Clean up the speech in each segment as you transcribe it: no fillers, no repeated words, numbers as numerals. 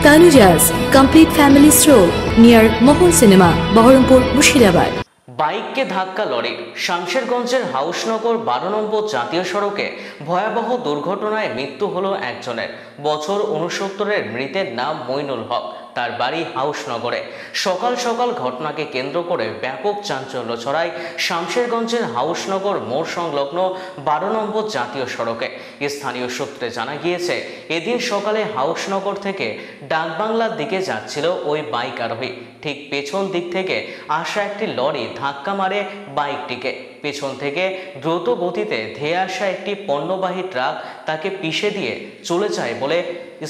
Tanujas complete family stroll near Mohol Cinema, Baharampur, Murshidabad. বাইককে ধাক্কা lorry শামশেরগঞ্জের Hausnagar 12 নম্বর জাতীয় সড়কে ভয়াবহ দুর্ঘটনায় মৃত্যু হলো একজনের। বছর 69-এর মৃতের নাম মইনুল হক। তার বাড়ি হাউসনগরে। সকাল সকাল ঘটনাকে কেন্দ্র করে ব্যাপক চাঞ্চল্য ছড়ায় শামশেরগঞ্জের হাউসনগর মোড় সংলগ্ন 12 নম্বর জাতীয় সড়কে। স্থানীয় সূত্রে জানা গিয়েছে, এদিন সকালে হাউসনগর থেকে ডাকবাংলার দিকে যাচ্ছিল ওই বাইক আরোহী। ঠিক পেছন দিক থেকে আসা একটি লরি ধাক্কা মারে বাইকটিকে। পেছন থেকে দ্রুত গতিতে ধেয়ে আসা একটি পণ্যবাহী ট্রাক তাকে পিষে দিয়ে চলে যায় বলে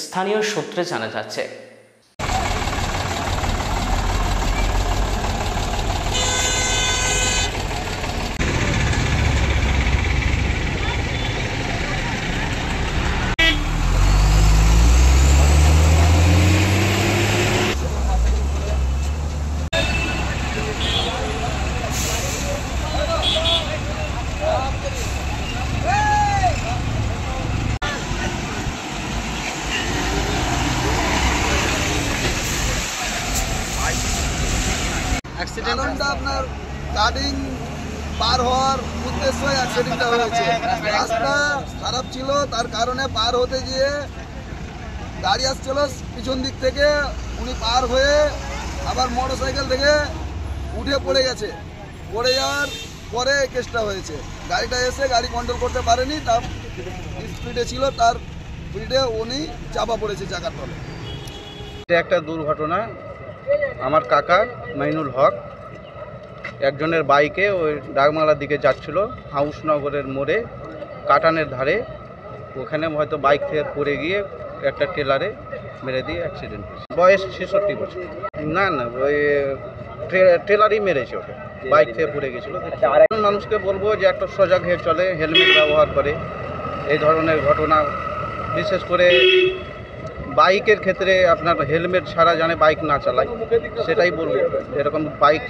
স্থানীয় সূত্রে জানা যাচ্ছে। কারণটা আপনার কাটিং পার হওয়ার উদ্দেশ্যে অ্যাক্সিডেন্টটা হয়েছে। রাস্তা খারাপ ছিল, তার কারণে পার হতে গিয়ে গাড়ি আসছিল পিছন দিক থেকে, উনি পার হয়ে আবার মোটরসাইকেল থেকে উঠে পড়ে গেছে। পড়ে যাওয়ার পরে কেসটা হয়েছে। গাড়িটা এসে গাড়ি কন্ট্রোল করতে পারেনি, তার স্পিডে ছিল, তার স্পিডে উনি চাপা পড়েছে চাকার তলে। এটা একটা দুর্ঘটনা। আমার কাকা মইনুল হক একজনের বাইকে ওই ডাকবাংলার দিকে যাচ্ছিল, হাউসনগরের মোড়ে কাটানের ধারে। ওখানে হয়তো বাইক থেকে পড়ে গিয়ে একটা ট্রেলারে মেরে দিয়ে অ্যাক্সিডেন্ট হয়েছে। বয়স 66 বছর। না ওই ট্রেলারই মেরেছে ওকে, বাইক থেকে পড়ে গেছিলো। মানুষকে বলবো যে একটা সজাগ হয়ে চলে, হেলমেট ব্যবহার করে। এই ধরনের ঘটনা বিশেষ করে বাইকের ক্ষেত্রে আপনার হেলমেট ছাড়া জানে বাইক না চালায়, সেটাই বলবো। এরকম বাইক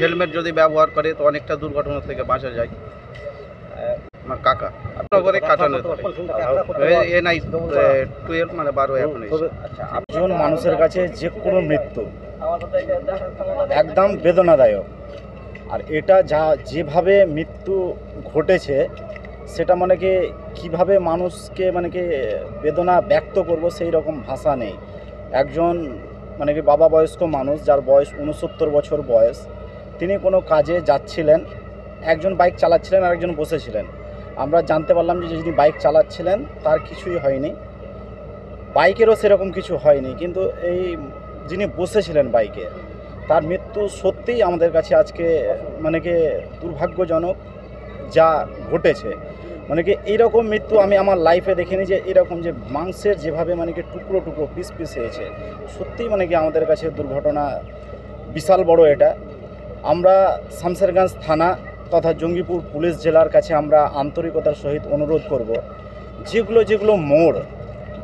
হেলমেট যদি ব্যবহার করে তো অনেকটা দুর্ঘটনা থেকে বাঁচা যায়। আমার কাকা আপনার কাটানোর NI 12 মানে 12 এখন। একজন মানুষের কাছে যে কোনো মৃত্যু একদম বেদনাদায়ক। আর এটা যেভাবে মৃত্যু ঘটেছে সেটা মানে কি কীভাবে মানুষকে মানে কি বেদনা ব্যক্ত করব সেই রকম ভাষা নেই। একজন মানে কি বাবা বয়স্ক মানুষ, যার বয়স 69 বছর বয়স, তিনি কোনো কাজে যাচ্ছিলেন, একজন বাইক চালাচ্ছিলেন আর একজন বসেছিলেন। আমরা জানতে পারলাম যে যিনি বাইক চালাচ্ছিলেন তার কিছুই হয়নি, বাইকেরও সেরকম কিছু হয়নি, কিন্তু এই যিনি বসেছিলেন বাইকে, তার মৃত্যু সত্যিই আমাদের কাছে আজকে মানে কি দুর্ভাগ্যজনক যা ঘটেছে। মানে কি এইরকম মৃত্যু আমি আমার লাইফে দেখিনি, যে এরকম যে মাংসের যেভাবে মানে কি টুকরো টুকরো পিস হয়েছে। সত্যিই মানে কি আমাদের কাছে দুর্ঘটনা বিশাল বড় এটা। আমরা শামশেরগঞ্জ থানা তথা জঙ্গিপুর পুলিশ জেলার কাছে আমরা আন্তরিকতার সহিত অনুরোধ করব, যেগুলো মোড়,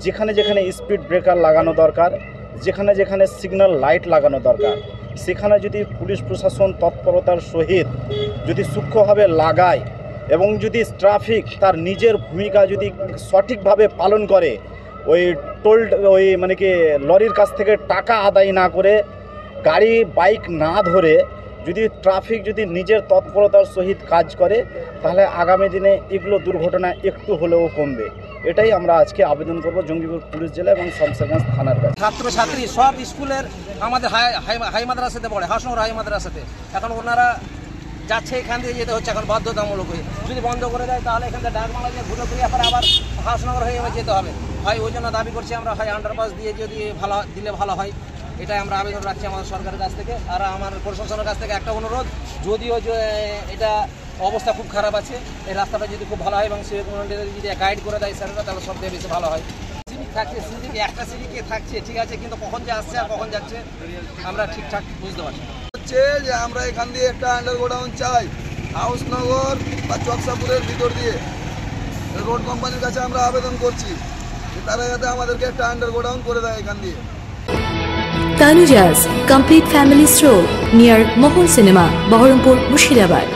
যেখানে যেখানে স্পিড ব্রেকার লাগানো দরকার, যেখানে যেখানে সিগন্যাল লাইট লাগানো দরকার, সেখানে যদি পুলিশ প্রশাসন তৎপরতার সহিত যদি সূক্ষ্মভাবে লাগায় এবং যদি ট্রাফিক তার নিজের ভূমিকা যদি সঠিকভাবে পালন করে, ওই মানে কি লরির কাছ থেকে টাকা আদায় না করে, গাড়ি বাইক না ধরে যদি ট্রাফিক যদি নিজের তৎপরতার সহিত কাজ করে, তাহলে আগামী দিনে এগুলো দুর্ঘটনা একটু হলেও কমবে। এটাই আমরা আজকে আবেদন করব জঙ্গিপুর পুলিশ জেলা এবং শামশেরগঞ্জ থানার কাছে। ছাত্রছাত্রী সব স্কুলের আমাদের হাই মাদ্রাসাতে পড়ে, হাউসনগর হাই মাদ্রাসাতে। এখন ওনারা যাচ্ছে, এখান দিয়ে যেতে হচ্ছে এখন বাধ্যতামূলক হয়ে। যদি বন্ধ করে দেয় তাহলে এখান থেকে ডাকবাংলা দিয়ে ঘুরে ঘুরে আবার হাউসনগর হয়ে যেতে হবে। হয় ওই জন্য দাবি করছি আমরা, হয় আন্ডারপাস দিয়ে যদি দিলে ভালো হয়, এটাই আমরা আবেদন রাখছি আমাদের সরকারের কাছ থেকে। আর আমার প্রশাসনের কাছ থেকে একটা অনুরোধ, যদিও এটা অবস্থা খুব খারাপ আছে, এই রাস্তাটা যদি খুব ভালো হয় এবং যদি গাইড করে দেয় স্যারেরা, তাহলে সবথেকে বেশি ভালো হয়। সিভিক থাকছে, একটা সিভিকে থাকছে, ঠিক আছে, কিন্তু কখন যে আসছে আর কখন যাচ্ছে আমরা ঠিকঠাক বুঝতে পারছি হচ্ছে যে আমরা এখান দিয়ে একটা আন্ডার গোডাউন চাই, হাউসনগর বা চকসাপুরের ভিতর দিয়ে। রোড কোম্পানির কাছে আমরা আবেদন করছি যে তারা যাতে আমাদেরকে একটা আন্ডার গোডাউন করে দেয় এখান দিয়ে। Tanujas complete family stroll near Mohol Cinema, Baharampur, Murshidabad.